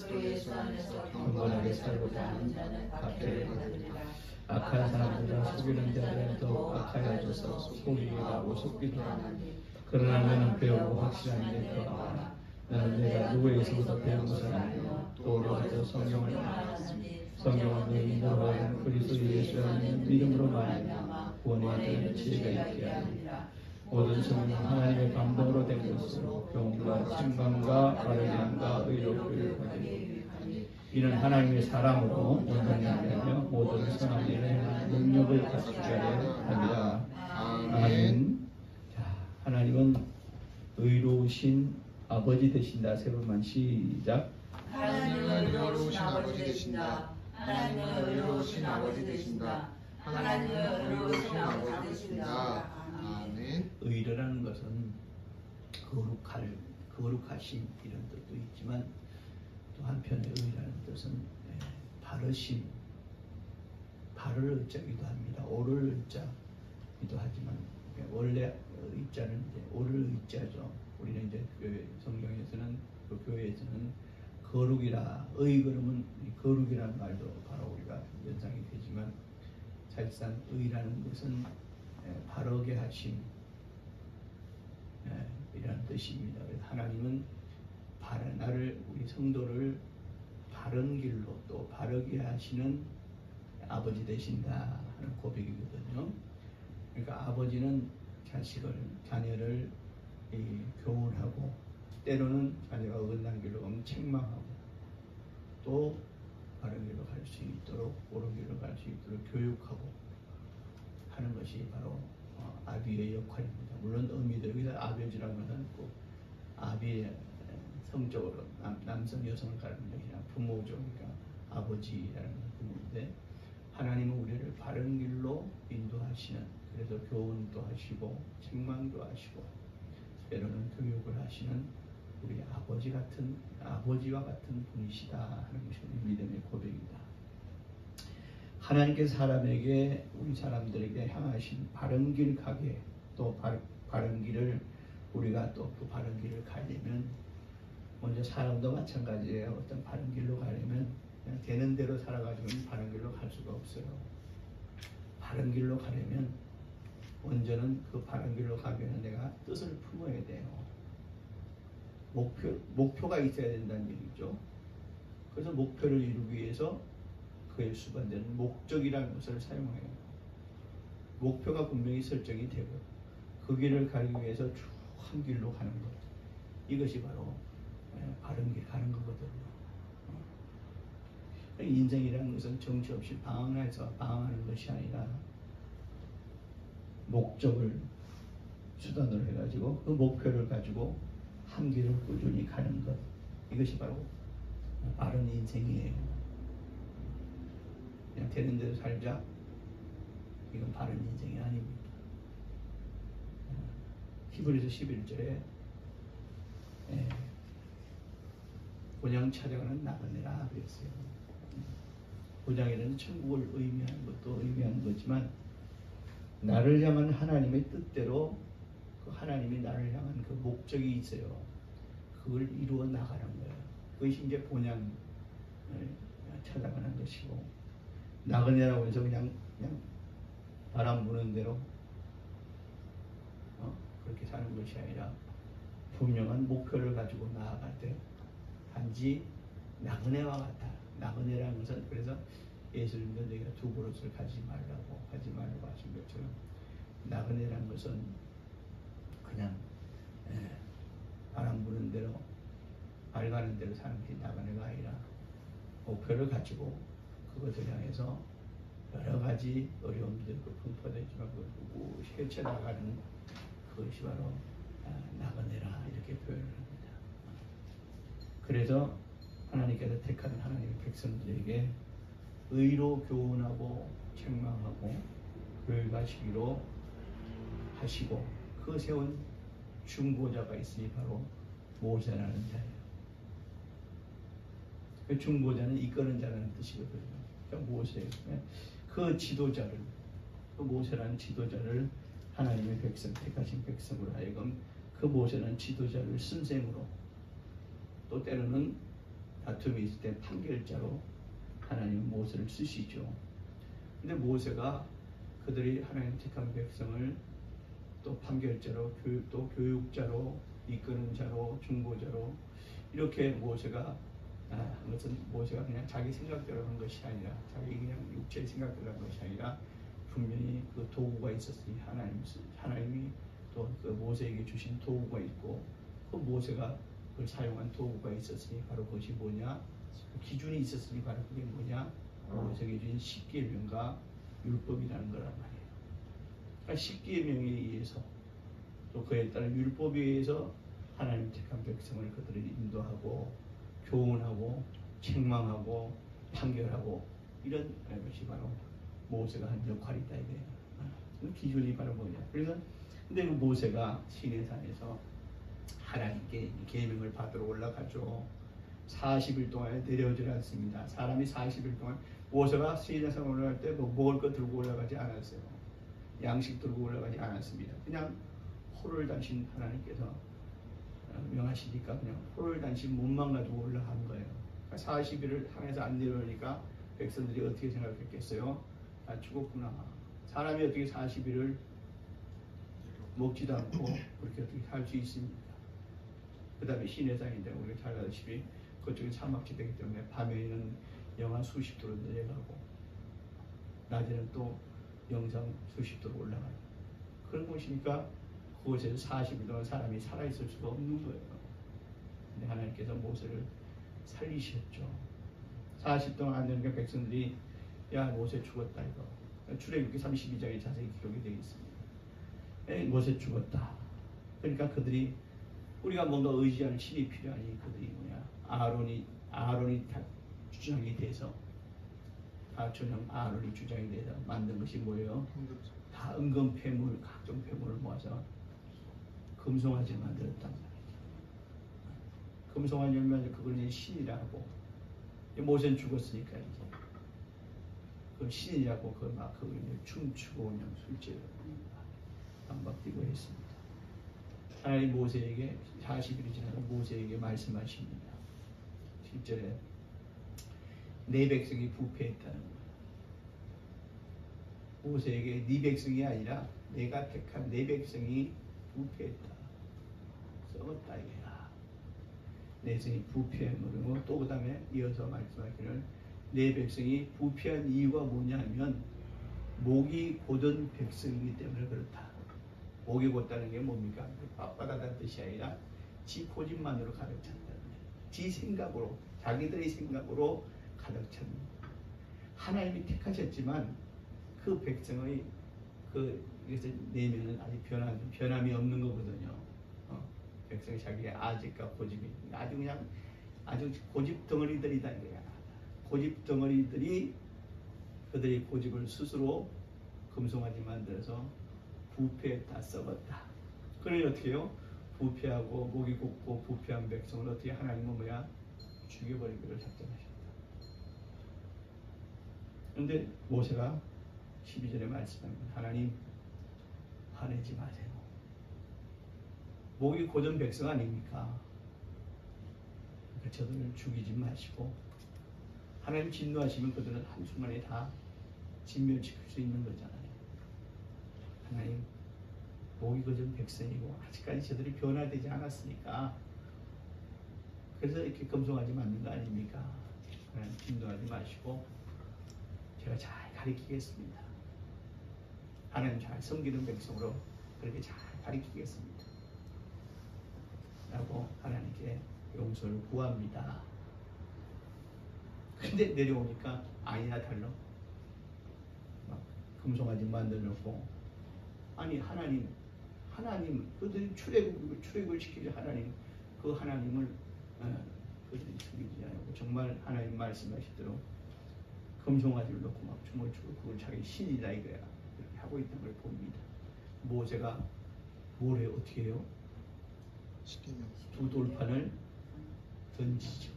그리스도 예수 안에서 경건하게 살고자 하는 자는 박해를 받으리라. 악한 사람들과 속이는 자들은 더욱 악하여져서 속이기도 하고 속기도 하고 그러나 너는 배우고 확실한 게 더하나 나는 내가 누구에게서부터 배운 것을 알며 또 어려서 성경을 알았으니 성경은 너희 너희는 그리스도 예수 안에 믿음으로 말미암아 구원에 이르는 지혜가 있게 하리라. 모든 성경은 하나님의 감동으로 된 것으로 교훈과 책망과 바르게 함과 의로 교육하니 이는 하나님의 사람으로 온전히 하며 모든 선한 일을 행하는 능력을 갖추게 하리라. 아멘. 자, 하나님은 의로우신 아버지 되신다. 세 번만 시작. 하나님은 의로우신 아버지 되신다. 하나님은 의로우신 아버지 되신다. 하나님은 의로우신 아버지 되신다. 아멘. 의라는 것은 거룩하심 이런 뜻도 있지만 또 한편의 의라는 뜻은 바르심, 바를 의자기도 합니다. 옳을 의자기도 하지만 원래 의자는 이제 옳을 의자죠. 우리는 이제 교회 성경에서는 그 교회에서는 거룩이라 의그러면 거룩이라는 말도 바로 우리가 연상이 되지만 사실상 의라는 것은 바르게 하심 이라는 뜻입니다. 그래서 하나님은 나를 우리 성도를 바른 길로 또 바르게 하시는 아버지 되신다 하는 고백이거든요. 그러니까 아버지는 자녀를 교훈하고 때로는 자녀가 어긋난 길로 가면 책망하고 또 바른 길로 갈 수 있도록 옳은 길로 갈 수 있도록 교육하고 하는 것이 바로 아비의 역할입니다. 물론 의미도 여기서 아버지라는 것은 꼭 아비의 성적으로 남성 여성을 가르는 것이 아니라 부모죠. 그러니까 아버지라는 부모인데 하나님은 우리를 바른 길로 인도하시는 그래서 교훈도 하시고 책망도 하시고 때로는 교육을 하시는 우리 아버지와 같은 분이시다 하는 것이 믿음의 고백입니다. 하나님께서 사람에게 우리 사람들에게 향하신 바른 길 가게 또 바른 길을 우리가 또 그 바른 길을 가려면 먼저 사람도 마찬가지예요. 어떤 바른 길로 가려면 그냥 되는 대로 살아가지고는 바른 길로 갈 수가 없어요. 바른 길로 가려면 먼저는 그 바른 길로 가기 위해서 내가 뜻을 품어야 돼요. 목표가 있어야 된다는 얘기죠. 그래서 목표를 이루기 위해서 그에 수반되는 목적이라는 것을 사용해요. 목표가 분명히 설정이 되고 그 길을 가기 위해서 쭉 한 길로 가는 것. 이것이 바로 바른 길 가는 거거든요. 인생이라는 것은 정처 없이 방황하는 것이 아니라 목적을 수단으로 해가지고 그 목표를 가지고 한 길을 꾸준히 가는 것. 이것이 바로 바른 인생이에요. 그냥 되는 대로 살자. 이건 바른 인생이 아닙니다. 히브리서 11절에 본향 찾아가는 나그네라 그랬어요. 본향이라는 천국을 의미하는 것도 의미하는 거지만 나를 향한 하나님의 뜻대로 그 하나님이 나를 향한 그 목적이 있어요. 그걸 이루어 나가는 거예요. 그것이 이제 본향을 찾아가는 것이고 나그네라고 해서 그냥 바람 부는 대로 그렇게 사는 것이 아니라 분명한 목표를 가지고 나아갈 때 단지 나그네와 같아. 나그네라는 것은 그래서 예수님도 내가 두 그릇을 가지 말라고 하신 것처럼 나그네라는 것은 그냥 바람 부는 대로 발 가는 대로 사는 게 나그네가 아니라 목표를 가지고 그것을 향해서 여러 가지 어려움들 분포되지만 그걸 헤쳐나가는 그것이 바로 나그네라 이렇게 표현을 합니다. 그래서 하나님께서 택하는 하나님의 백성들에게 의로 교훈하고 책망하고 교육하시기로 하시고 그 세운 중보자가 있으니 바로 모세라는 자예요. 그 중보자는 이끄는 자라는 뜻이거든요. 그러니까 모세, 그 지도자를, 그 모세라는 지도자를 하나님의 백성, 택하신 백성으로 하여금 그 모세라는 지도자를 쓴 셈으로 또 때로는 다툼이 있을 때 판결자로 하나님은 모세를 쓰시죠. 근데 모세가 그들이 하나님 택한 백성을 또 판결자로 또 교육자로 이끄는 자로 중보자로 이렇게 모세가 한 것은 모세가 그냥 자기 생각대로 한 것이 아니라 자기 그냥 육체의 생각대로 한 것이 아니라 분명히 그 도구가 있었으니 하나님이 또 그 모세에게 주신 도구가 있고 그 모세가 그걸 사용한 도구가 있었으니 바로 그것이 뭐냐 기준이 있었으니 바로 그게 뭐냐 모세에게 주신 십계명과 율법이라는 거란 말이에요. 그러니까 십계명에 의해서 또 그에 따른 율법에 의해서 하나님 택한 백성을 그들을 인도하고 교훈하고 책망하고 판결하고 이런 것이 바로 모세가 한 역할이다 이거예요. 그 기준이 바로 뭐냐. 그래서 근데 그 모세가 시내산에서 하나님께 계명을 받으러 올라가죠. 40일 동안 내려오질 않습니다. 사람이 40일 동안 모세가 시내산 올라갈 때 뭐 먹을 거 들고 올라가지 않았어요. 양식 들고 올라가지 않았습니다. 그냥 호를 다신 하나님께서 명하시니까 그냥 호를 단신 몸만 가지고 올라간 거예요. 그러니까 40일을 향해서 안 내려오니까 백성들이 어떻게 생각했겠어요? 아, 죽었구나. 사람이 어떻게 40일을 먹지도 않고 그렇게 어떻게 살 수 있습니까? 그 다음에 시내산인데 우리가 잘 아시다시피 그쪽이 사막지대이기 때문에 밤에는 영하 수십 도로 내려가고 낮에는 또 영상 수십 도로 올라가요. 그런 곳이니까 그곳에서 40일 동안 사람이 살아있을 수가 없는 거예요. 근데 하나님께서 모세를 살리셨죠. 40 동안 안 되니까 백성들이 야 모세 죽었다 이거. 출애굽기 32장에 자세히 기록이 되어 있습니다. 모세 죽었다. 그러니까 그들이 우리가 뭔가 의지하는 신이 필요하니 그들이 뭐냐 아론이 주장이 돼서 가촌형 아론이 주장이 돼서 만든 것이 뭐예요? 다 은금 폐물 각종 폐물을 모아서 금송아지를 만들었단 말이죠. 금송아지 열면 그걸 이제 신이라고. 모세는 죽었으니까 이제 그 신이라고 그걸 이제 춤추고 그냥 술집을 방박뛰고 했습니다. 하나님 모세에게 40일이 지나서 모세에게 말씀하십니다. 7절에 내 백성이 부패했다는 거예요. 모세에게 네 백성이 아니라 내가 택한 내 백성이 부패했다. 썩었다 이거야. 내 백성이 부패함으로 또 그 다음에 이어서 말씀하기를 내 백성이 부패한 이유가 뭐냐면 목이 곧은 백성이기 때문에 그렇다. 목이 곧다는 게 뭡니까? 빳빳하다는 뜻이 아니라 지 고집만으로 가득 찬다는 거예요. 지 생각으로 자기들의 생각으로 가득 찬 거예요. 하나님이 택하셨지만 그 백성의 이것을 내면은 아직 변함이 없는 거거든요. 백성이 자기의 아직과 고집이 아주 고집 덩어리들이다 이거야. 고집 덩어리들이 그들의 고집을 스스로 금송아지 만들어서 부패했다 썩었다. 그래 어떻게 해요? 부패하고 목이 곱고 부패한 백성을 어떻게 하나님은 뭐야? 죽여버리기로 작정하셨다. 그런데 모세가 12절에 말씀합니다. 하나님 화내지 마세요. 목이 곧은 백성 아닙니까? 그러니까 저들을 죽이지 마시고 하나님 진노하시면 그들은 한순간에 다 진멸시킬 수 있는 거잖아요. 하나님 목이 곧은 백성이고 아직까지 저들이 변화되지 않았으니까 그래서 이렇게 금송아지 만든 거 아닙니까? 하나님 진노하지 마시고 제가 잘 가르치겠습니다. 하나님 잘 섬기는 백성으로 그렇게 잘 가르치겠습니다. 라고 하나님께 용서를 구합니다. 근데 내려오니까 아니나 달라. 막 금송아지 만들어놓고 아니 하나님 그들이 출애굽을 시키지 하나님 그 하나님을 그들이 죽이지 않고 정말 하나님 말씀하시도록 금송아지를 놓고 막 춤을 추고 그걸 자기 신이다 이거야. 이렇게 하고 있는 걸 봅니다. 모세가 뭘 해요? 어떻게 해요? 두 돌판을 던지죠.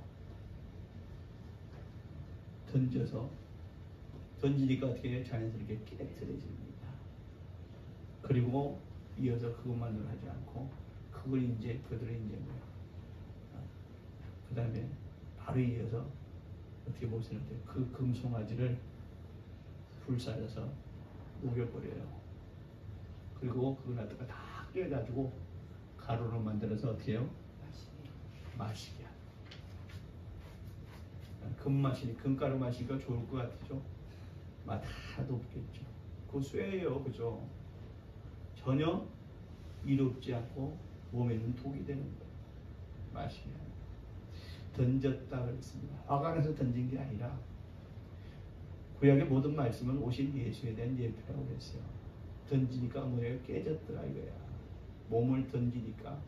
던지니까 어떻게 해요? 자연스럽게 깨트려집니다. 그리고 이어서 그것만으로 하지 않고 그걸 이제 그들이 이제 뭐야? 그 다음에 바로 이어서 어떻게 보시는데 그 금송아지를 불살려서 녹여버려요. 그리고 그걸 갖다가 다 깨가지고 가루로 만들어서 어떻게 해요? 마시게 합니다. 금맛이니 금가루 마시니까 좋을 것 같죠? 맛 하나도 없겠죠. 그거 쇠예요, 그죠? 전혀 이롭지 않고 몸에는 독이 되는 거예요. 마시게 합니다. 던졌다 그랬습니다. 아간에서 던진 게 아니라 구약의 모든 말씀은 오신 예수에 대한 예표라고 했어요. 던지니까 뭐예요? 깨졌더라 이거야. 몸을 던지니까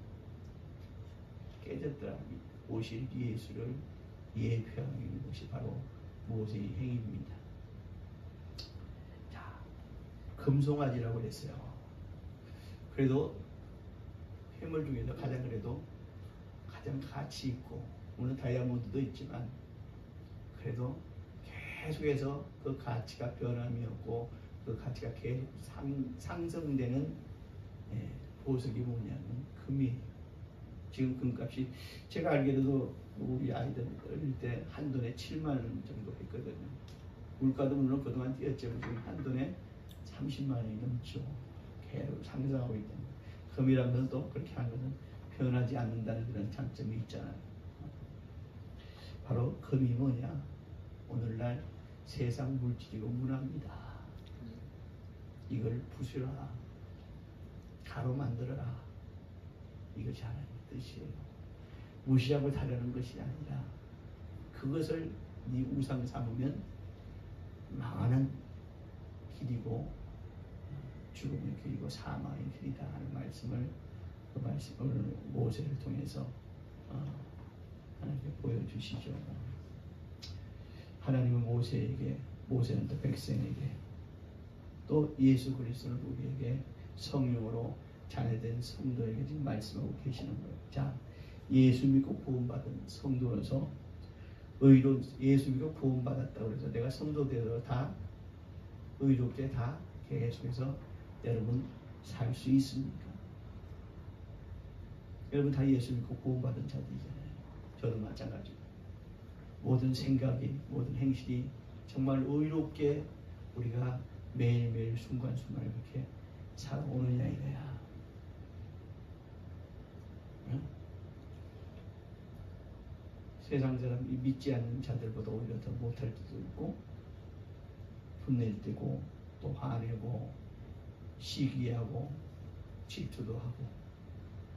깨졌더라. 오실 예수를 예표하는 것이 바로 모세의 행위입니다. 자, 금송아지라고 했어요. 그래도 해물 중에서 가장 그래도 가장 가치 있고 물론 다이아몬드도 있지만 그래도 계속해서 그 가치가 변함이 없고 그 가치가 계속 상승되는 보석이 뭐냐면 금이에요. 지금 금값이 제가 알기로도 우리 아이들 어릴 때 한 돈에 7만 원 정도 했거든요. 물가도 물론 그동안 뛰었지만 지금 한 돈에 30만 원이 넘죠. 계속 상승하고 있다. 금이라는 것도 그렇게 하는 것은 변하지 않는다는 그런 장점이 있잖아요. 바로 금이 뭐냐? 오늘날 세상 물질이고 문화입니다. 이걸 부수라, 가로 만들어라. 이것이 하나님의 뜻이에요. 무시하고 다루는 것이 아니라 그것을 네 우상 삼으면 망하는 길이고 죽음의 길이고 사망의 길이다 하는 말씀을 그 말씀을 모세를 통해서 하나님께 보여주시죠. 하나님은 모세는 또 백성에게 또 예수 그리스도를 우리에게 성령으로 자녀된 성도에게 지금 말씀하고 계시는 거예요. 자, 예수 믿고 구원받은 성도로서 의로 예수 믿고 구원받았다고 해서 내가 성도 되어서 다 의롭게 다 계속해서 여러분 살 수 있습니까? 여러분 다 예수 믿고 구원받은 자들이잖아요. 저도 마찬가지고 모든 생각이 모든 행실이 정말 의롭게 우리가 매일매일 순간순간 이렇게 살아오느냐 이거야. 응? 세상 사람이 믿지 않는 자들보다 오히려 더 못할 때도 있고 분낼 때고 또 화내고 시기하고 질투도 하고.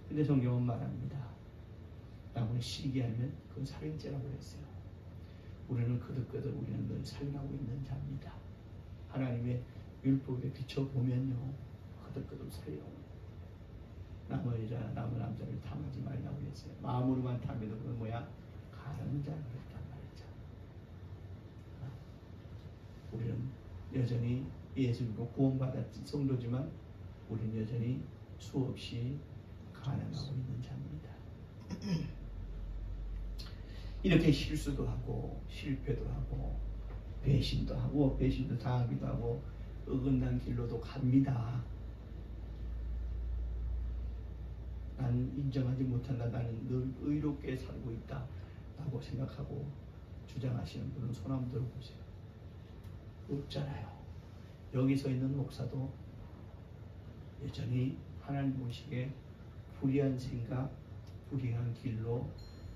근데 성경은 말합니다. 남을 시기하면 그건 살인죄라고 했어요. 우리는 거듭거듭 우리는 늘 살인하고 있는 자입니다. 하나님의 율법에 비춰보면요 거듭거듭 살인하고 남의 여자 남의 남자를 탐하지 말라고 했어요. 마음으로만 탐해도 그건 뭐야? 가는 자를 했단 말이죠. 우리는 여전히 예수 믿고 구원받았던 성도지만 우리는 여전히 수없이 가난하고 있는 자입니다. 이렇게 실수도 하고 실패도 하고 배신도 하고 배신도 당하기도 하고 어긋난 길로도 갑니다. 나는 인정하지 못한다. 나는 늘 의롭게 살고 있다 라고 생각하고 주장하시는 분은 손 한번 들어보세요. 없잖아요. 여기 서 있는 목사도 여전히 하나님 보시기에 불의한 생각, 불의한 길로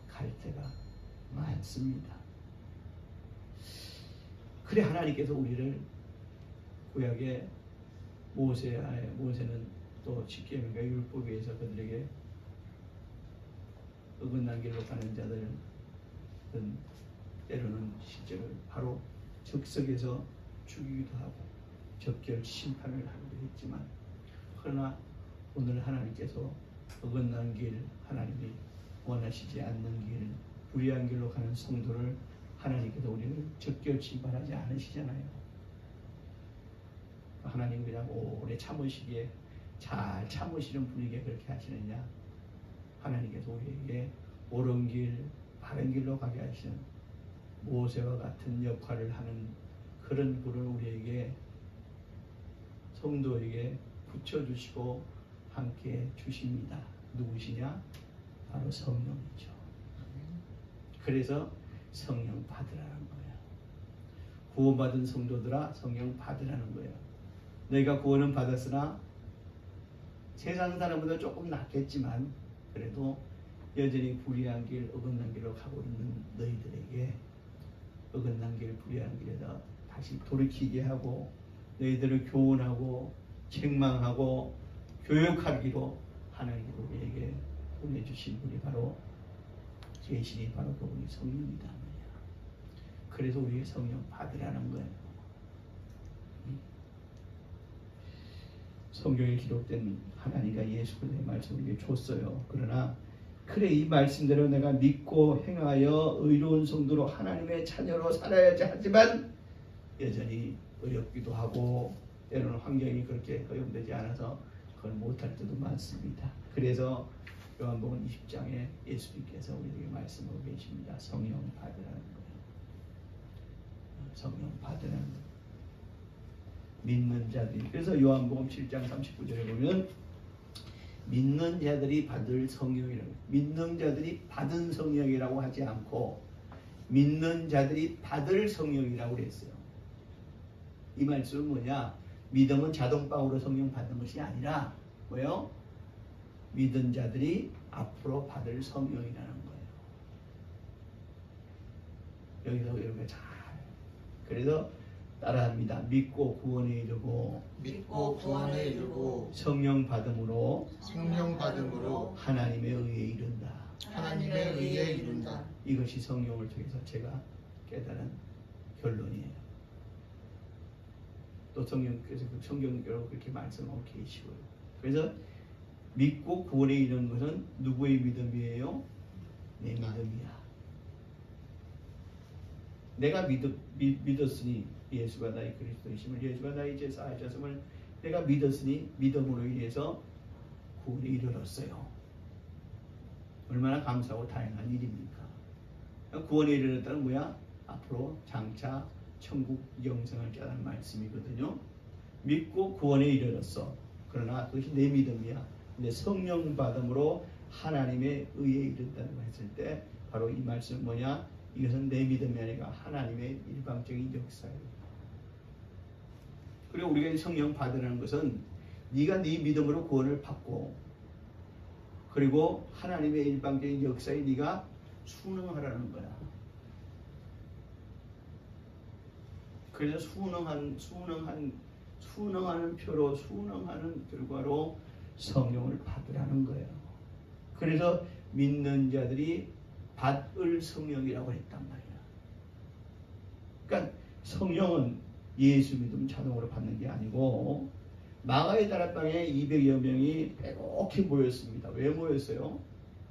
갈 때가 많습니다. 그래 하나님께서 우리를 구약의 모세는 또 십계명과 율법에 의해서 그들에게 어긋난 길로 가는 자들은 때로는 실제로 바로 적석에서 죽이기도 하고 적결 심판을 하기도 했지만 그러나 오늘 하나님께서 어긋난 길, 하나님이 원하시지 않는 길, 불의한 길로 가는 성도를 하나님께서 우리를 적결 심판하지 않으시잖아요. 하나님 그냥 오래 참으시기에 잘 참으시는 분에게 그렇게 하시느냐? 하나님께서 우리에게 옳은 길, 바른 길로 가게 하시는 모세와 같은 역할을 하는 그런 분을 우리에게 성도에게 붙여주시고 함께 주십니다. 누구시냐? 바로 성령이죠. 그래서 성령 받으라는 거예요. 구원받은 성도들아 성령 받으라는 거예요. 너희가 구원은 받았으나 세상 사람보다 조금 낫겠지만 그래도 여전히 불의한 길, 어긋난 길로 가고 있는 너희들에게 어긋난 길, 불의한 길에다 다시 돌이키게 하고 너희들을 교훈하고 책망하고 교육하기로 하나님이 우리에게 보내주신 분이 바로 계시니 바로 그분이 성령이다. 그래서 우리의 성령 받으라는 거예요. 성경에 기록된 하나님과 예수 그리스도의 말씀을 우리에게 줬어요. 그러나 그래 이 말씀대로 내가 믿고 행하여 의로운 성도로 하나님의 자녀로 살아야지 하지만 여전히 어렵기도 하고 때로는 환경이 그렇게 허용되지 않아서 그걸 못할 때도 많습니다. 그래서 요한복음 20장에 예수님께서 우리에게 말씀하고 계십니다. 성령 받으라는 거예요. 성령 받으라는 거예요. 믿는 자들이. 그래서 요한복음 7장 39절에 보면 믿는 자들이 받을 성령이라고, 믿는 자들이 받은 성령이라고 하지 않고 믿는 자들이 받을 성령이라고 그랬어요. 이 말씀은 뭐냐? 믿음은 자동방으로 성령 받는 것이 아니라 뭐예요? 믿은 자들이 앞으로 받을 성령이라는 거예요. 여기서 여러분가 잘 그래서 따라합니다. 믿고 구원에 이르고 성령 받음으로 하나님의 의에 이른다. 이것이 성령을 통해서 제가 깨달은 결론이에요. 또 성령께서 성경으로 그렇게 말씀하고 계시고요. 그래서 믿고 구원에 이르는 것은 누구의 믿음이에요? 내 믿음이야. 내가 믿었으니 예수가 나의 그리스도이심을, 예수가 나의 제사하셨음을 내가 믿었으니 믿음으로 인해서 구원에 이르렀어요. 얼마나 감사하고 다행한 일입니까? 구원에 이르렀다는 뭐야? 앞으로 장차 천국 영생할 자라는 말씀이거든요. 믿고 구원에 이르렀어. 그러나 그것이 내 믿음이야. 근데 성령 받음으로 하나님의 의에 이른다고 했을 때 바로 이 말씀은 뭐냐? 이것은 내 믿음이 아니라 하나님의 일방적인 역사예요. 그리고 우리가 성령 받으라는 것은 네가 네 믿음으로 구원을 받고 그리고 하나님의 일방적인 역사에 네가 순응하라는 거야. 그래서 순응하는 표로 순응하는 결과로 성령을 받으라는 거예요. 그래서 믿는 자들이 받을 성령이라고 했단 말이야. 그러니까 성령은 예수 믿으면 자동으로 받는 게 아니고 마가의 다락방에 200여 명이 빼곡히 모였습니다. 왜 모였어요?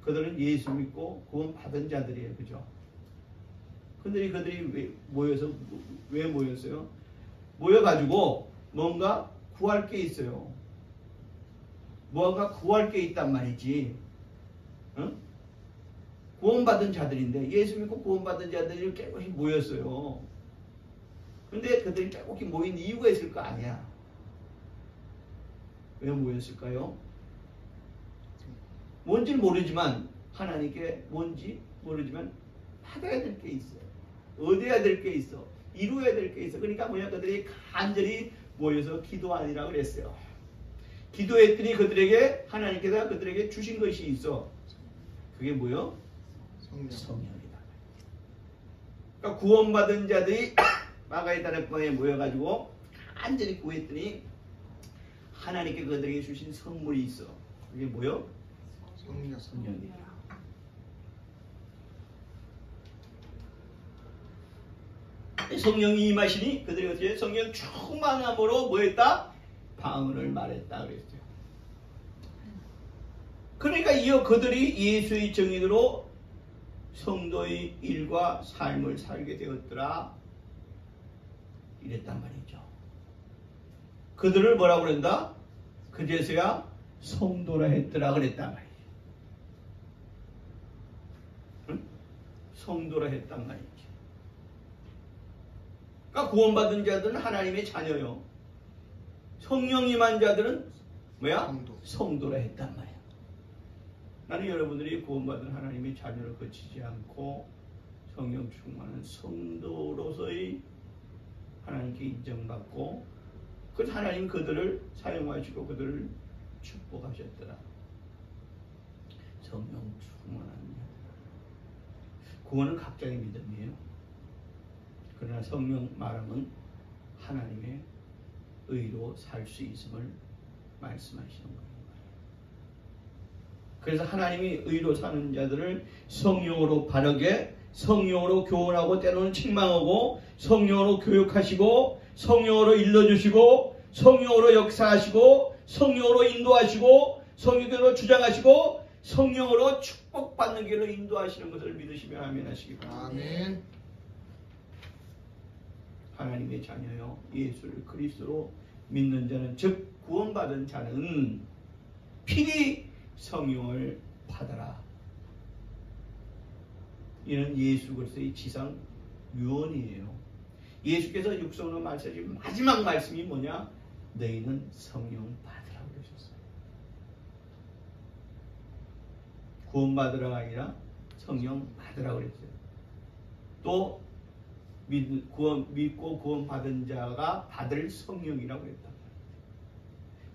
그들은 예수 믿고 구원 받은 자들이에요. 그죠? 그들이 왜 모였어요? 모여가지고 뭔가 구할 게 있어요. 뭔가 구할 게 있단 말이지. 응? 구원받은 자들인데 예수 믿고 구원받은 자들이 깨끗이 모였어요. 근데 그들이 깨끗이 모인 이유가 있을 거 아니야. 왜 모였을까요? 뭔지는 모르지만 하나님께 뭔지 모르지만 받아야 될 게 있어요. 얻어야 될 게 있어. 이루어야 될 게 있어. 그러니까 뭐냐, 그들이 간절히 모여서 기도하니라 그랬어요. 기도했더니 그들에게 하나님께서 그들에게 주신 것이 있어. 그게 뭐요? 성령이다. 그러니까 구원받은 자들이 마가의 다락방에 모여가지고 간절히 구했더니 하나님께 그들에게 주신 선물이 있어. 그게 뭐요? 성령이다. 성령이 임하시니 그들이 어떻게 성령 충만함으로 뭐했다? 방언을 말했다 그랬어요. 그러니까 이어 그들이 예수의 정인으로 성도의 일과 삶을 살게 되었더라 이랬단 말이죠. 그들을 뭐라고 그런다? 그제서야 성도라 했더라 그랬단 말이죠. 응? 성도라 했단 말이죠. 그러니까 구원받은 자들은 하나님의 자녀요. 성령 임한 자들은 뭐야? 성도라 했단 말이야. 나는 여러분들이 구원받은 하나님의 자녀를 거치지 않고 성령 충만한 성도로서의 하나님께 인정받고 그래서 하나님 그들을 사용하시고 그들을 축복하셨더라. 성령 충만한 그거는 각자의 믿음이에요. 그러나 성령 말하면 하나님의 의로 살 수 있음을 말씀하시는 거예요. 그래서 하나님이 의로 사는 자들을 성령으로 바르게 성령으로 교훈하고 때로는 책망하고 성령으로 교육하시고 성령으로 일러주시고 성령으로 역사하시고 성령으로 인도하시고 성령으로 주장하시고 성령으로 축복받는 길로 인도하시는 것을 믿으시면 아멘 하시기 바랍니다. 아멘. 하나님의 자녀요 예수를 그리스도로 믿는 자는 즉 구원받은 자는 필히 성령을 받아라. 이는 예수 그리스도의 지상 유언이에요. 예수께서 육성으로 말씀하신 마지막 말씀이 뭐냐? 너희는 성령 받으라고 그러셨어요. 구원받으라가 아니라 성령 받으라고 그랬어요. 또 믿고 구원받은 자가 받을 성령이라고 그랬다.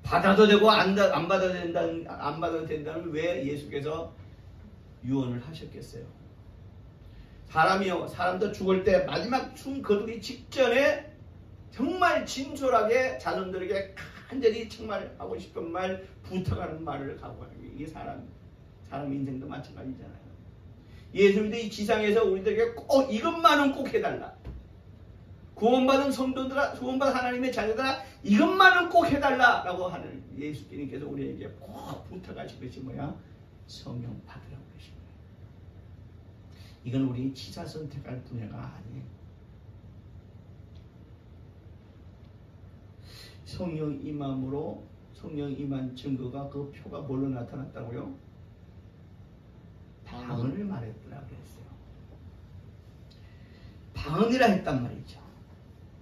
받아도 되고 안 받아도 된다는 왜 예수께서 유언을 하셨겠어요? 사람도 죽을 때 마지막 숨 거두기 직전에 정말 진솔하게 자손들에게 간절히 정말 하고 싶은 말, 부탁하는 말을 각오하는 게 이게 사람 인생도 마찬가지잖아요. 예수님도 이 지상에서 우리들에게 꼭 이것만은 꼭 해달라. 구원받은 성도들아, 구원받은 하나님의 자녀들아, 이것만은 꼭 해달라라고 하는 예수님께서 우리에게 꼭 부탁하신 것이 뭐야? 성령 받으라고 그러신 거예요. 이건 우리 치사 선택할 분야가 아니에요. 성령 임함으로 성령 임한 증거가 그 표가 뭘로 나타났다고요? 방언을 말했더라 그랬어요. 방언이라 했단 말이죠.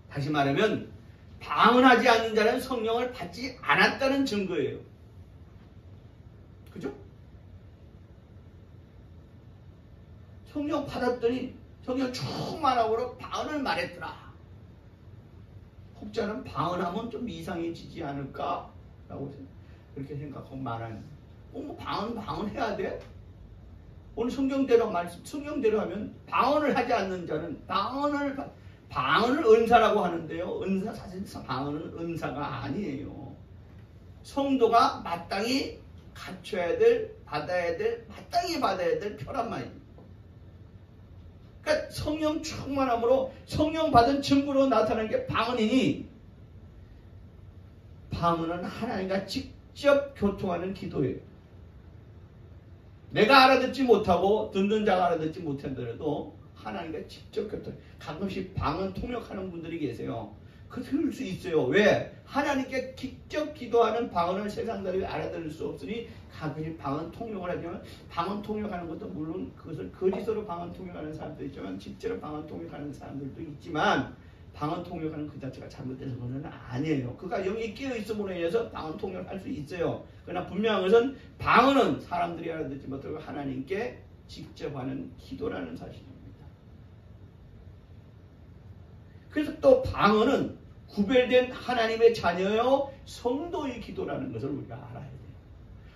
다시 말하면 방언하지 않는 자는 성령을 받지 않았다는 증거예요. 그죠? 성령 받았더니 성령 충만하고 방언을 말했더라. 혹자는 방언하면 좀 이상해지지 않을까라고 그렇게 생각하고 말하는. 뭐 방언 해야 돼? 오늘 성경대로 하면 방언을 하지 않는 자는 방언을 은사라고 하는데요. 사실 방언은 은사가 아니에요. 성도가 마땅히 갖춰야 될, 마땅히 받아야 될 표란 말입니다. 그러니까 성령 충만함으로 성령 받은 증거로 나타나는 게 방언이니, 방언은 하나님과 직접 교통하는 기도예요. 내가 알아듣지 못하고 듣는 자가 알아듣지 못하더라도 하나님과 직접 교통. 가끔씩 방언 통역하는 분들이 계세요. 그럴 수 있어요. 왜? 하나님께 직접 기도하는 방언을 세상 사람이 알아들을 수 없으니 가끔씩 방언 통역을 하지만, 방언 통역하는 것도 물론 그것을 거짓으로 방언 통역하는 사람도 있지만 직접 방언 통역하는 사람들도 있지만, 방언 통역하는 그 자체가 잘못된 것은 아니에요. 그가 영이 깨어있음으로 인해서 방언 통역을 할 수 있어요. 그러나 분명한 것은 방언은 사람들이 알아듣지 못하고 하나님께 직접 하는 기도라는 사실입니다. 그래서 또 방언은 구별된 하나님의 자녀요 성도의 기도라는 것을 우리가 알아야 돼요.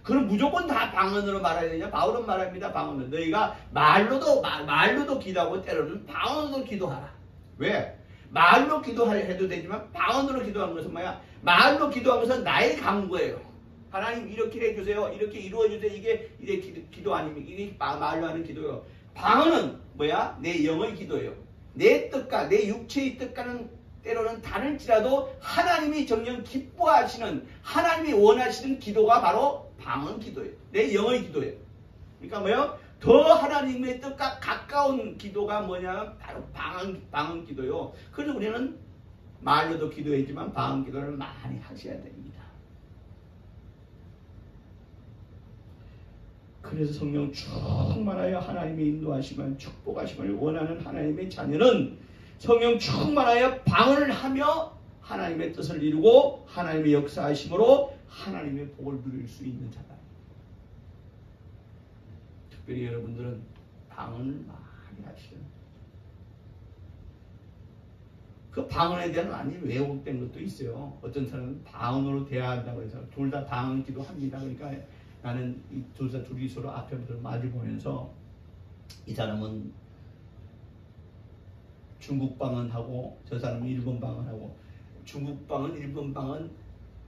그럼 무조건 다 방언으로 말해야 되냐? 바울은 말합니다. 방언은 너희가 말로도 기도하고 때로는 방언으로 기도하라. 왜? 말로 기도해도 되지만 방언으로 기도하는 것은 뭐야? 말로 기도하는 것은 나의 간구예요. 하나님 이렇게 해주세요. 이렇게 이루어주세요. 이게 기도 아닙니까? 이게 말로 하는 기도예요. 방언은 뭐야? 내 영의 기도예요. 내 뜻과 내 육체의 뜻과는 때로는 다를지라도 하나님이 정녕 기뻐하시는, 하나님이 원하시는 기도가 바로 방언 기도예요. 내 영의 기도예요. 그러니까 뭐예요? 더 하나님의 뜻과 가까운 기도가 뭐냐? 바로 방언 기도요. 그래서 우리는 말로도 기도했지만 방언 기도를 많이 하셔야 됩니다. 그래서 성령 충만하여 하나님의 인도하심을 축복하심을 원하는 하나님의 자녀는 성령 충만하여 방언을 하며 하나님의 뜻을 이루고 하나님의 역사하심으로 하나님의 복을 누릴 수 있는 자다. 특별히 여러분들은 방언을 많이 하시는, 그 방언에 대한 완전히 왜곡된 것도 있어요. 어떤 사람은 방언으로 대화한다고 해서 둘 다 방언 기도합니다. 그러니까 나는 이 둘이 서로 앞에부터 마주 보면서 이 사람은 중국 방언하고 저 사람은 일본 방언하고 중국 방언, 일본 방언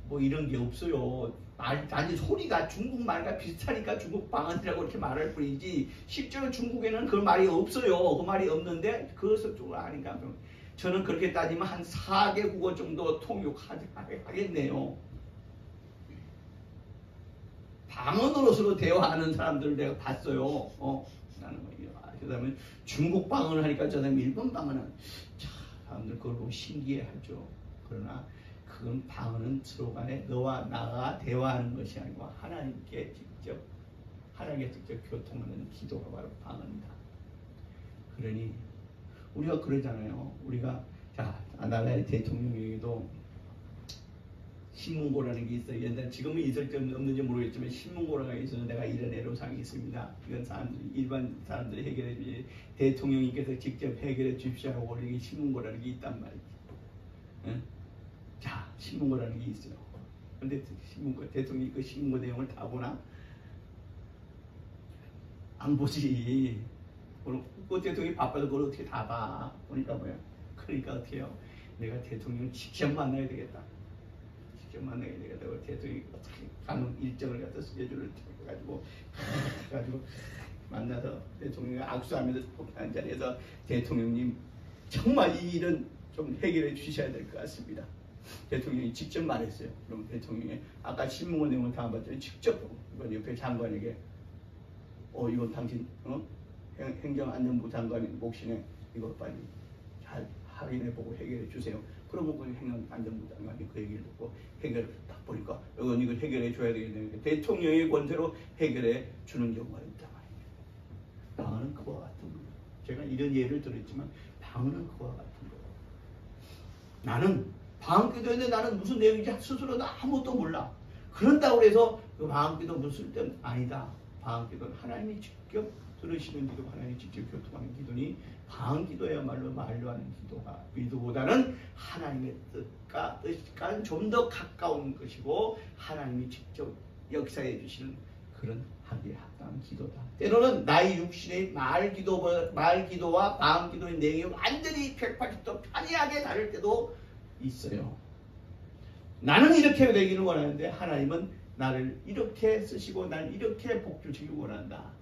뭐 이런 게 없어요. 아니 소리가 중국말과 비슷하니까 중국 방언이라고 이렇게 말할 뿐이지 실제로 중국에는 그 말이 없어요. 그 말이 없는데 그것을 좀 아닌가. 저는 그렇게 따지면 한 4개 국어 정도 통역하겠네요. 방언으로 서로 대화하는 사람들을 내가 봤어요. 나는 그 다음에 중국 방언을 하니까 저 다음에 일본 방언은 참 사람들 그걸 보고 신기해하죠. 그러나 그건 방언은 서로 간에 너와 나가 대화하는 것이 아니고 하나님께 직접 교통하는 기도가 바로 방언이다. 그러니 우리가 그러잖아요. 우리가 나라의 대통령에게도 신문고라는 게 있어요. 옛날 지금은 있을지 없는지 모르겠지만 신문고라가 있어서 내가 이런 애로사항이 있습니다. 이건 일반 사람들이 해결해 주지 대통령님께서 직접 해결해 주십시오 하고 이게 신문고라는 게 있단 말이지. 응? 자, 신문고라는 게 있어요. 근데 신문고 대통령이 그 신문고 내용을 다 보나? 안 보지. 그 대통령이 바빠서 그걸 어떻게 다 봐. 보니까 뭐야? 그러니까 어떻게 해요? 내가 대통령 직접 만나야 되겠다. 직접 만나야 되겠다. 대통령이 어떻게 가는 일정을 갖다 스케줄을 해가지고 만나서 대통령이 악수하면서 한 자리에서 대통령님 정말 이 일은 좀 해결해 주셔야 될 것 같습니다. 대통령이 직접 말했어요. 그럼 대통령이 아까 신문고 내용을 다 봤더니 직접 이번 옆에 장관에게 이건 당신 행정안전부 장관인 몫이네. 이거 빨리 잘 확인해보고 해결해 주세요. 그러고 그 행정안전부 장관이 그 얘기를 듣고 해결을 딱 보니까 이건 이걸 해결해 줘야 되겠네. 대통령의 권세로 해결해 주는 경우가 있다 말이에요. 방언은 그와 같은 거예요. 제가 이런 예를 들었지만 방언은 그와 같은 거예요. 나는 방언기도인데 나는 무슨 내용인지 스스로도 아무것도 몰라. 그런다고 해서 그 방언기도 무슨 뜻 아니다. 방언기도는 하나님이 직접 들으시는 기도, 하나님이 직접 교통하는 기도니 방언기도야말로 말로 하는 기도보다는 하나님의 뜻과 좀 더 가까운 것이고 하나님이 직접 역사해 주시는 그런 하기에 합당한 기도다. 때로는 나의 육신의 말기도와 방언기도의 내용이 완전히 180도 편이하게 다를 때도 있어요. 나는 이렇게 되기를 원하는데 하나님은 나를 이렇게 쓰시고 나를 이렇게 복주시기 원한다.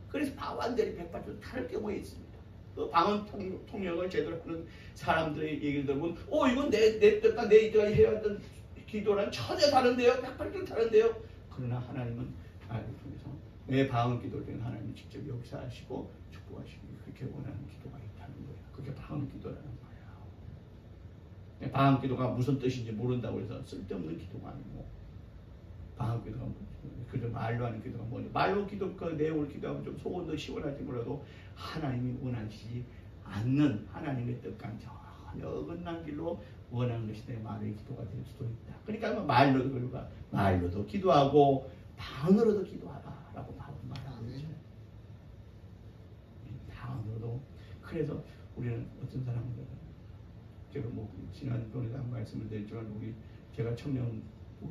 그래서 완전히 180도 다를 경우가 있습니다. 그 방언 통역을 제대로 하는 사람들의 얘기를 들어보면 이건 내 뜻과 내 이때가 해야 했던 기도랑 전혀 다른데요. 180도 다른데요. 그러나 하나님은 나를 통해서 내 방언 기도를 통해 하나님이 직접 역사하시고 축복하시기 그렇게 원하는 기도가 있다는 거예요. 그게 방언 기도라는 거예요. 방언 기도가 무슨 뜻인지 모른다고 해서 쓸데없는 기도가 아니고 방언 기도가 그저 말로 하는 기도가 뭐냐. 말로 기도 그 내용을 기도하면 좀 속은 더 시원할지 몰라도 하나님이 원하시지 않는 하나님의 뜻과 전혀 어긋난 길로 원하는 것이 내 말의 기도가 될 수도 있다. 그러니까 말로도 기도하고 방언으로도 기도하라라고 말하는 거죠. 방언으로도. 그래서 우리는 어떤 사람들은 제가 지난번에도 한 말씀을 드렸지만 제가 청년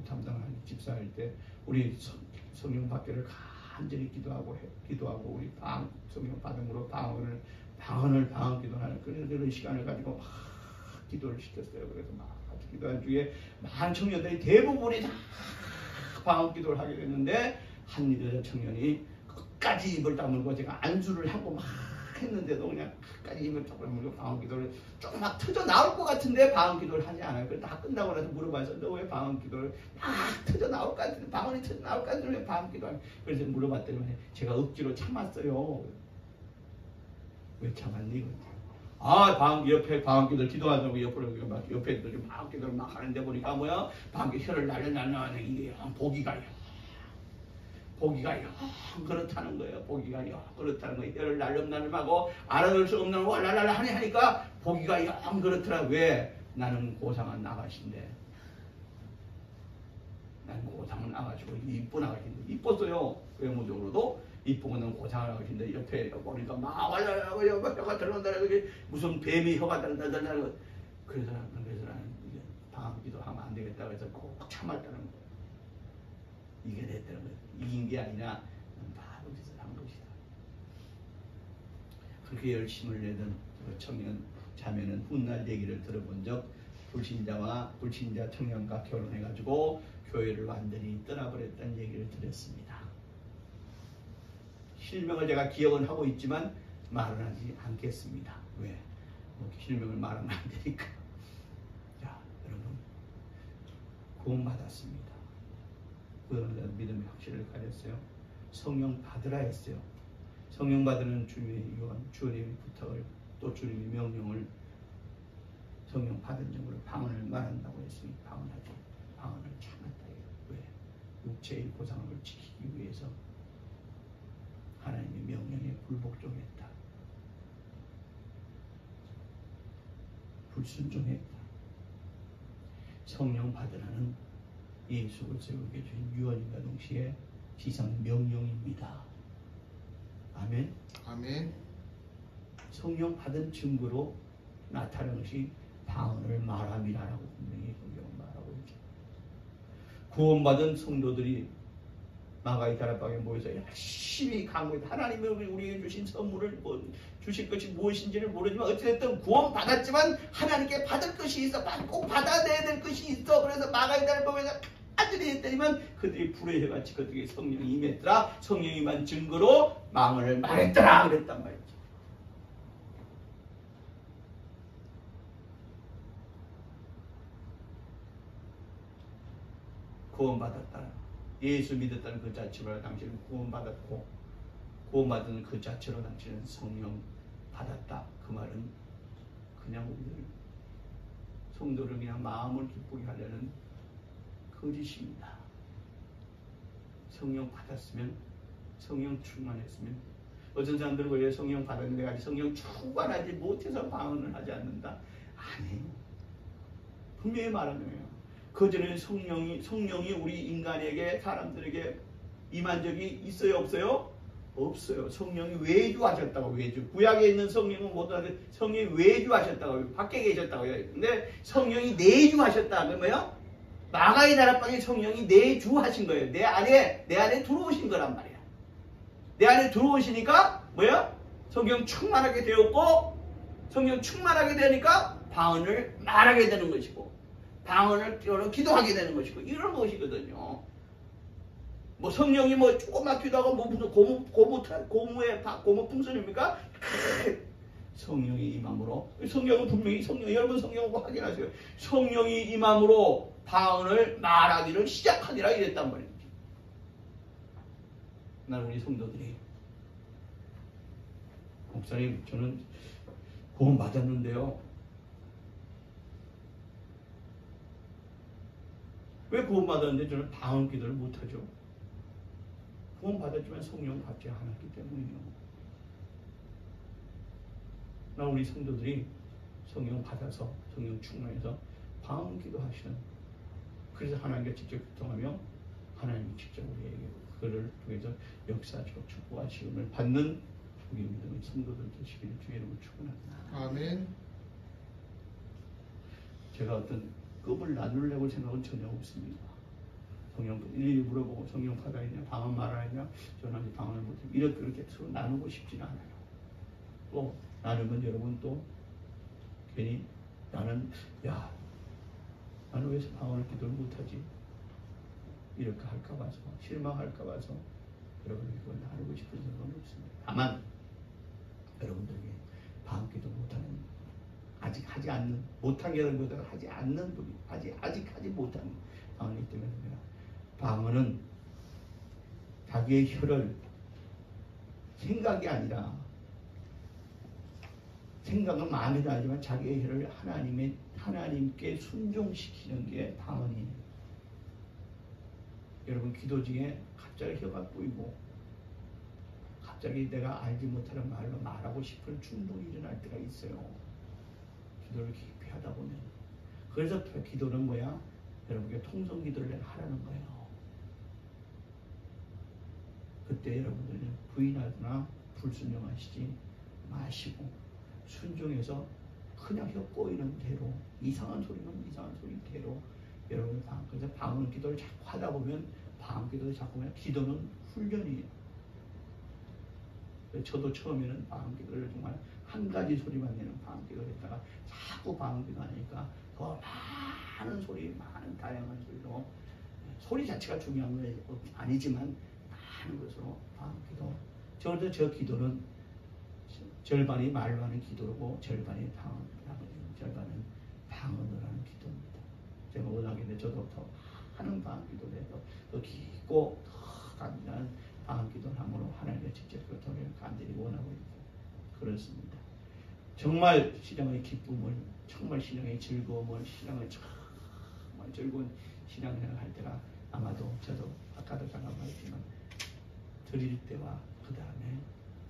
담당하는 집사할 때 우리 성령 받기를 간절히 기도하고 우리 성령 받음으로 방언 기도하는 그런 시간을 가지고 막 기도를 시켰어요. 그래서 막 기도한 중에 많은 청년들이 대부분이 다 방언 기도를 하게 됐는데 한 여자 청년이 끝까지 입을 다물고 제가 안수를 하고 막 했는데도 그냥 끝까지 입을 다물고 방언 기도를 좀 막 터져 나올 것 같은데 방언 기도를 하지 않아요. 그래서 다 끝나고 나서 물어봐서 너 왜 방언 기도를 막 터져 나올 것 같은데 방언이 터져 나올 것 같은데 왜 방언 기도를 그래서 물어봤더니 제가 억지로 참았어요. 왜 참았니? 옆에 방언 기도를 기도하자고 옆으로 막 옆에 방언 기도를 막 하는데 보니까 뭐야? 방언 혀를 날려나는 이게 보기가 그렇다는 거예요. 보기가 그렇다는 거예요. 혀를 날름날름하고 알아들 수 없는 왈랄랄 하니까 보기가 그렇더라. 왜? 나는 고상한 아가씨인데. 나는 고상한 아가씨고 이쁜 아가씨인데 이뻤어요. 외모적으로도 이쁜 건 고상한 아가씨인데 옆에 보니까 막 왈랄랄 혀가 들어간다. 무슨 뱀이 혀가 들어간다. 그래서 나는 이게 방황기도 하면 안 되겠다 그래서 꼭 참았다는 거예요. 이게 됐다는 거예요. 이긴 게 아니라 바로 짓을 한 것이다. 그렇게 열심을 내던 청년 자매는 훗날 얘기를 들어본 적, 불신자 청년과 결혼해가지고 교회를 완전히 떠나버렸다는 얘기를 들었습니다. 실명을 제가 기억은 하고 있지만 말은 하지 않겠습니다. 왜? 실명을 말하면 안 되니까. 자, 여러분, 구원받았습니다. 구원받은 믿음의 확신을 가졌어요. 성령 받으라 했어요. 성령 받으는 주님의 유언, 주님의 부탁을, 또 주님의 명령을 성령 받은 점으로 방언을 말한다고 했으니 방언하지, 방언을 참았다. 왜? 육체의 보상을 지키기 위해서 하나님의 명령에 불복종했다. 불순종했다. 성령 받으라는 예수 그리스도께 주신 유언과 동시에 지상 명령입니다. 아멘. 아멘. 성령 받은 증거로 나타나는 것이 방언을 말함이라고 분명히 성경은 말하고 있죠. 구원받은 성도들이 마가의 다락방에 모여서 열심히 강구했다. 하나님이 우리에게 주신 선물을 주실 것이 무엇인지를 모르지만 어찌됐든 구원받았지만 하나님께 받을 것이 있어. 꼭 받아내야 될 것이 있어. 그래서 마가의 다락방에서 완전히 했더니만 그들이 불의 해같이 그들에게 성령이 임했더라. 성령이 임한 증거로 망언을 말했더라 그랬단 말이죠. 구원받았다. 예수 믿었다는 그 자체로 당신은 구원받았고, 구원받은 그 자체로 당신은 성령 받았다. 그 말은 그냥 우리들 성도를 그냥 마음을 기쁘게 하려는 거짓입니다. 성령 받았으면, 성령 충만했으면, 어떤 사람들은 왜 성령 받았는데 아직 성령 충만하지 못해서 방언을 하지 않는다. 아니에요. 분명히 말하는 거예요. 그전에 성령이 우리 인간에게, 사람들에게 임한 적이 있어요, 없어요? 없어요. 성령이 외주하셨다고, 외주. 구약에 있는 성령은 못하는데 성령이 외주하셨다고, 밖에 계셨다고 해요. 근데 성령이 내주하셨다. 그 뭐예요? 마가의 다락방에 성령이 내주하신 거예요. 내 안에 들어오신 거란 말이야. 내 안에 들어오시니까 뭐야? 성령 충만하게 되었고, 성령 충만하게 되니까 방언을 말하게 되는 것이고, 방언을 기도하게 되는 것이고, 이런 것이거든요. 뭐 성령이 뭐 조금만 기도하고 뭐 무슨 고무 풍선입니까? 성령이 임함으로, 성령은 분명히 여러분 성령을 확인하세요. 성령이 임함으로 방언을 말하기를 시작하니라 이랬단 말이죠. 난 우리 성도들이, 목사님 저는 구원 받았는데요, 왜 구원 받았는데 저는 방언 기도를 못하죠? 구원 받았지만 성령 받지 않았기 때문이요. 나 우리 성도들이 성령 받아서, 성령 충만해서 방언 기도하시는, 그래서 하나님과 직접 교통하며 하나님이 직접 우리에게 그를 통해서 역사하시고 축복하시음을 받는 우리 믿음의 성도들 되시기를 주의 이름으로 축원합니다. 아멘. 제가 어떤 급을 나누려고 생각은 전혀 없습니다. 성령 일일이 물어보고 성령 받아야냐, 방언 말하느냐, 저는 아직 방언을 못해. 이렇게 서로 나누고 싶지는 않아요. 또 나누면 여러분 또 괜히 나는 왜 방언을 기도를 못하지? 이렇게 할까 봐서, 실망할까 봐서 여러분에게 그걸 나누고 싶은 생각은 없습니다. 다만 여러분들에게 방언 기도 못하는, 아직 하지 않는, 못한 게 아니라 하지 않는 분이, 아직 하지 못하는 방언이기 때문에, 방언은 자기의 혀를, 생각이 아니라, 생각은 마음에 들지만 자기의 혀를 하나님께 순종시키는 게 방언이에요. 여러분 기도 중에 갑자기 혀가 꼬이고 갑자기 내가 알지 못하는 말로 말하고 싶은 충동이 일어날 때가 있어요. 기도를 깊이 하다 보면. 그래서 기도는 뭐야? 여러분께 통성 기도를 하라는 거예요. 그때 여러분들은 부인하거나 불순종하시지 마시고 순종해서 그냥 혀 꼬이는 대로 이상한 소리는 이상한 소리대로 여러분 그래서 방언 기도를 자꾸 하다 보면 방언 기도를 자꾸 하면 기도는 훈련이에요. 저도 처음에는 방언 기도를 정말 한 가지 소리만 내는 방언 기도를 했다가 자꾸 방언 기도 하니까 더 많은 소리, 많은 다양한 소리로 소리 자체가 중요한 건 아니지만 많은 것으로 방언 기도. 저도 저 기도는 절반이 말로 하는 기도고 절반이 절반은 방언으로 하는 기도입니다. 제가 원하겠는데 저도 더 하는 방언 기도를 해도 더 깊고 더 간절한 방언 기도를 함으로 하나님의 직접 교통을 간절히 원하고 있고 그렇습니다. 정말 신앙의 기쁨을, 정말 신앙의 즐거움을, 신앙을 정말 즐거운 신앙생활을 할 때가 아마도 저도 아까도 잠깐 말했지만 드릴 때와 그 다음에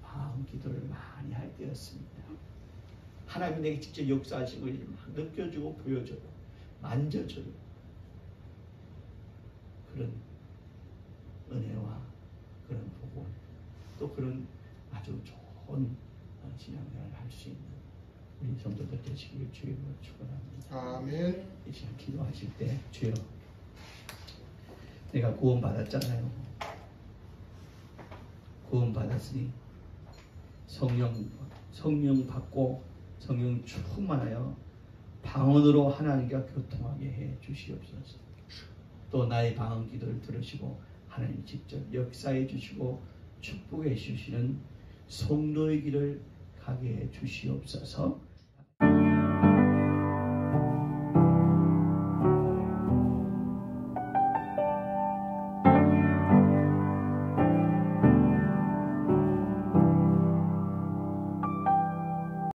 방언 기도를 많이 할 때였습니다. 하나님이 내게 직접 역사하신 것을 막 느껴주고 보여줘요. 만져줘요. 그런 은혜와 그런 복음, 또 그런 아주 좋은 신앙생활을 할 수 있는 우리 성도들 되시길 주님으로 축원합니다. 아멘. 이 시간 기도하실 때 주여 내가 구원받았잖아요. 구원받았으니 성령 받고 성령 충만하여 방언으로 하나님과 교통하게 해 주시옵소서. 또 나의 방언 기도를 들으시고 하나님 직접 역사해 주시고 축복해 주시는 성도의 길을 가게 해 주시옵소서.